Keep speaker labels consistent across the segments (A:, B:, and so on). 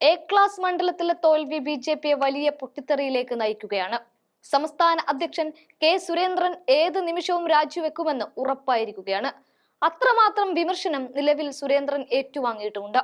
A: A class മണ്ഡലത്തിലെ തോൽവി ബി.ജെ.പിയെ വലിയ പൊട്ടിത്തെറിയിലേക്ക് നയിക്കുകയാണ്. സംസ്ഥാന അധ്യക്ഷൻ കെ സുരേന്ദ്രൻ ഏത് നിമിഷവും രാജിവെക്കുമെന്ന് ഉറപ്പായിരിക്കുകയാണ്. അത്രമാത്രം വിമർശനം നിലവിൽ സുരേന്ദ്രൻ ഏറ്റുവാങ്ങിയിട്ടുമുണ്ട്.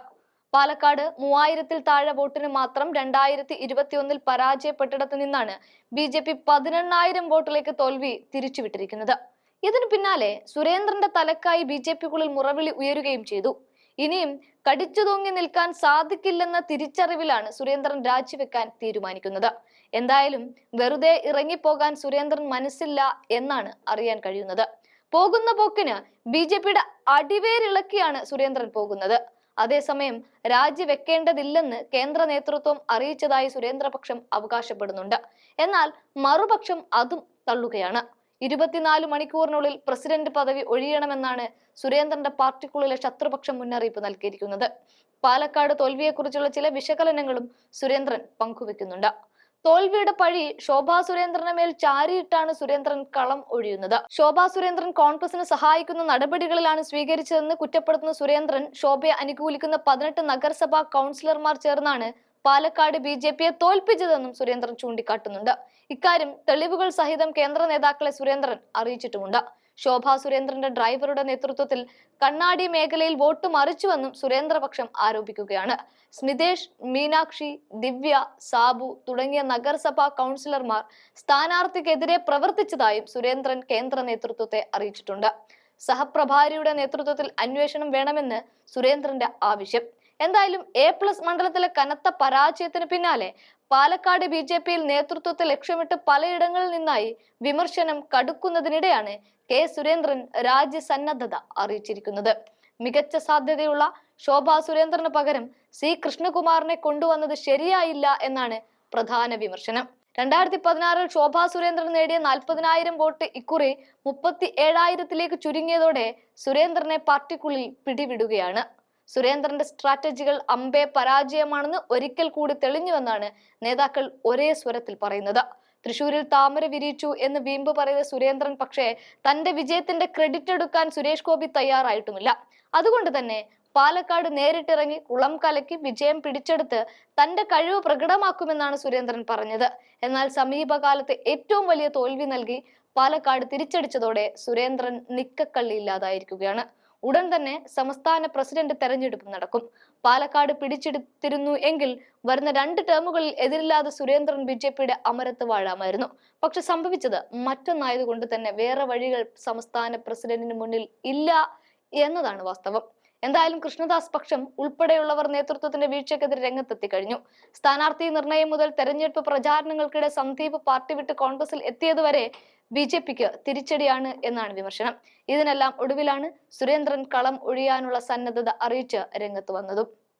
A: പാലക്കാട് 3000-ൽ താഴെ വോട്ടിന് മാത്രം 2021-ൽ പരാജയപ്പെട്ടിടത്ത് നിന്നാണ് ബി.ജെ.പി 18,000 വോട്ടിലേക്ക് തോൽവി തിരിച്ചുവിട്ടിരിക്കുന്നത്. ഇതിനു പിന്നാലെ സുരേന്ദ്രന്റെ തലക്കായി ബി.ജെ.പിക്കുള്ളിൽ മുറവിളി ഉയരുകയും ചെയ്തു. ഇനിയും കടിച്ചു തൂങ്ങി നിൽക്കാൻ സാധിക്കില്ലെന്ന തിരിച്ചറിവിലാണ് സുരേന്ദ്രൻ രാജിവെക്കാൻ തീരുമാനിക്കുന്നത്. എന്തായാലും വെറുതെ ഇറങ്ങിപ്പോകാൻ സുരേന്ദ്രൻ മനസ്സില്ല എന്നാണ് അറിയാൻ കഴിയുന്നത്. പോകുന്ന പോക്കിന് ബി.ജെ.പിയുടെ അടിവേരിളക്കിയാണ് സുരേന്ദ്രൻ പോകുന്നത്. അതേസമയം രാജിവെക്കേണ്ടതില്ലെന്ന് കേന്ദ്ര നേതൃത്വം അറിയിച്ചതായി സുരേന്ദ്രപക്ഷം അവകാശപ്പെടുന്നുണ്ട്. എന്നാൽ മറുപക്ഷം അതും തള്ളുകയാണ്. 24 മണിക്കൂറിനുള്ളിൽ പ്രസിഡന്റ് പദവി ഒഴിയണമെന്നാണ് സുരേന്ദ്രന്റെ പാർട്ടിക്കുള്ളിലെ ശത്രുപക്ഷം മുന്നറിയിപ്പ് നൽകിയിരിക്കുന്നത്. പാലക്കാട് തോൽവിയെക്കുറിച്ചുള്ള ചില വിശകലനങ്ങളും സുരേന്ദ്രൻ പങ്കുവെക്കുന്നുണ്ട്. തോൽവിയുടെ പഴി ശോഭാ സുരേന്ദ്രന് മേൽ ചാരിയിട്ടാണ് സുരേന്ദ്രൻ കളം ഒഴിയുന്നത്. ശോഭാ സുരേന്ദ്രൻ കോൺഗ്രസിന് സഹായിക്കുന്ന നടപടികളിലാണ് സ്വീകരിച്ചതെന്ന് കുറ്റപ്പെടുത്തുന്ന സുരേന്ദ്രൻ ശോഭയെ അനുകൂലിക്കുന്ന 18 നഗരസഭാ കൗൺസിലർമാർ ചേർന്നാണ് പാലക്കാട് ബി.ജെ.പിയെ തോൽപ്പിച്ചതെന്നും സുരേന്ദ്രൻ ചൂണ്ടിക്കാട്ടുന്നുണ്ട്. ഇക്കാര്യം തെളിവുകൾ സഹിതം കേന്ദ്ര നേതാക്കളെ സുരേന്ദ്രൻ അറിയിച്ചിട്ടുമുണ്ട്. ശോഭാ സുരേന്ദ്രന്റെ ഡ്രൈവറുടെ നേതൃത്വത്തിൽ കണ്ണാടി മേഖലയിൽ വോട്ട് മറിച്ചുവെന്നും സുരേന്ദ്രപക്ഷം ആരോപിക്കുകയാണ്. സ്മിതേഷ്, മീനാക്ഷി, ദിവ്യ, സാബു തുടങ്ങിയ നഗരസഭാ കൗൺസിലർമാർ സ്ഥാനാർത്ഥിക്കെതിരെ പ്രവർത്തിച്ചതായും സുരേന്ദ്രൻ കേന്ദ്ര നേതൃത്വത്തെ അറിയിച്ചിട്ടുണ്ട്. സഹപ്രഭാരിയുടെ നേതൃത്വത്തിൽ അന്വേഷണം വേണമെന്ന് സുരേന്ദ്രന്റെ ആവശ്യം. എന്തായാലും A+ മണ്ഡലത്തിലെ കനത്ത പരാജയത്തിന് പിന്നാലെ പാലക്കാട് ബി.ജെ.പിയിൽ നേതൃത്വത്തെ ലക്ഷ്യമിട്ട് പലയിടങ്ങളിൽ നിന്നായി വിമർശനം കടുക്കുന്നതിനിടെയാണ് കെ സുരേന്ദ്രൻ രാജ്യസന്നദ്ധത അറിയിച്ചിരിക്കുന്നത്. മികച്ച സാധ്യതയുള്ള ശോഭാ സുരേന്ദ്രന് പകരം സി കൃഷ്ണകുമാറിനെ കൊണ്ടുവന്നത് ശരിയായില്ല എന്നാണ് പ്രധാന വിമർശനം. 2016-ൽ ശോഭാ സുരേന്ദ്രൻ നേടിയ 40,000 വോട്ട് ഇക്കുറി 37,000-ലേക്ക് ചുരുങ്ങിയതോടെ സുരേന്ദ്രനെ പാർട്ടിക്കുള്ളിൽ പിടിവിടുകയാണ്. സുരേന്ദ്രന്റെ സ്ട്രാറ്റജികൾ അമ്പേ പരാജയമാണെന്ന് ഒരിക്കൽ കൂടി തെളിഞ്ഞുവെന്നാണ് നേതാക്കൾ ഒരേ സ്വരത്തിൽ പറയുന്നത്. തൃശൂരിൽ താമര വിരിയിച്ചു എന്ന് വീമ്പ് പറയുന്ന സുരേന്ദ്രൻ പക്ഷേ തന്റെ വിജയത്തിന്റെ ക്രെഡിറ്റ് എടുക്കാൻ സുരേഷ് ഗോപി തയ്യാറായിട്ടുമില്ല. അതുകൊണ്ട് തന്നെ പാലക്കാട് നേരിട്ടിറങ്ങി കുളം കലക്കി വിജയം പിടിച്ചെടുത്ത് തന്റെ കഴിവ് പ്രകടമാക്കുമെന്നാണ് സുരേന്ദ്രൻ പറഞ്ഞത്. എന്നാൽ സമീപകാലത്തെ ഏറ്റവും വലിയ തോൽവി നൽകി പാലക്കാട് തിരിച്ചടിച്ചതോടെ സുരേന്ദ്രൻ നിക്കക്കള്ളിയില്ലാതായിരിക്കുകയാണ്. ഉടൻ തന്നെ സംസ്ഥാന പ്രസിഡന്റ് തെരഞ്ഞെടുപ്പ് നടക്കും. പാലക്കാട് പിടിച്ചെടുത്തിരുന്നു എങ്കിൽ വരുന്ന 2 ടേമുകളിൽ എതിരില്ലാതെ സുരേന്ദ്രൻ ബി.ജെ.പിയുടെ അമരത്ത് വാഴാമായിരുന്നു. പക്ഷെ സംഭവിച്ചത് മറ്റൊന്നായതുകൊണ്ട് തന്നെ വേറെ വഴികൾ സംസ്ഥാന പ്രസിഡന്റിന് മുന്നിൽ ഇല്ല എന്നതാണ് വാസ്തവം. എന്തായാലും കൃഷ്ണദാസ് പക്ഷം ഉൾപ്പെടെയുള്ളവർ നേതൃത്വത്തിന്റെ വീഴ്ചയ്ക്കെതിരെ രംഗത്തെത്തി കഴിഞ്ഞു. സ്ഥാനാർത്ഥി നിർണയം മുതൽ തെരഞ്ഞെടുപ്പ് പ്രചാരണങ്ങൾക്കിടെ സന്ദീപ് പാർട്ടി വിട്ട് കോൺഗ്രസിൽ എത്തിയതുവരെ ബി.ജെ.പിക്ക് തിരിച്ചടിയാണ് എന്നാണ് വിമർശനം. ഇതിനെല്ലാം ഒടുവിലാണ് സുരേന്ദ്രൻ കളം ഒഴിയാനുള്ള സന്നദ്ധത അറിയിച്ച് രംഗത്ത് വന്നതും.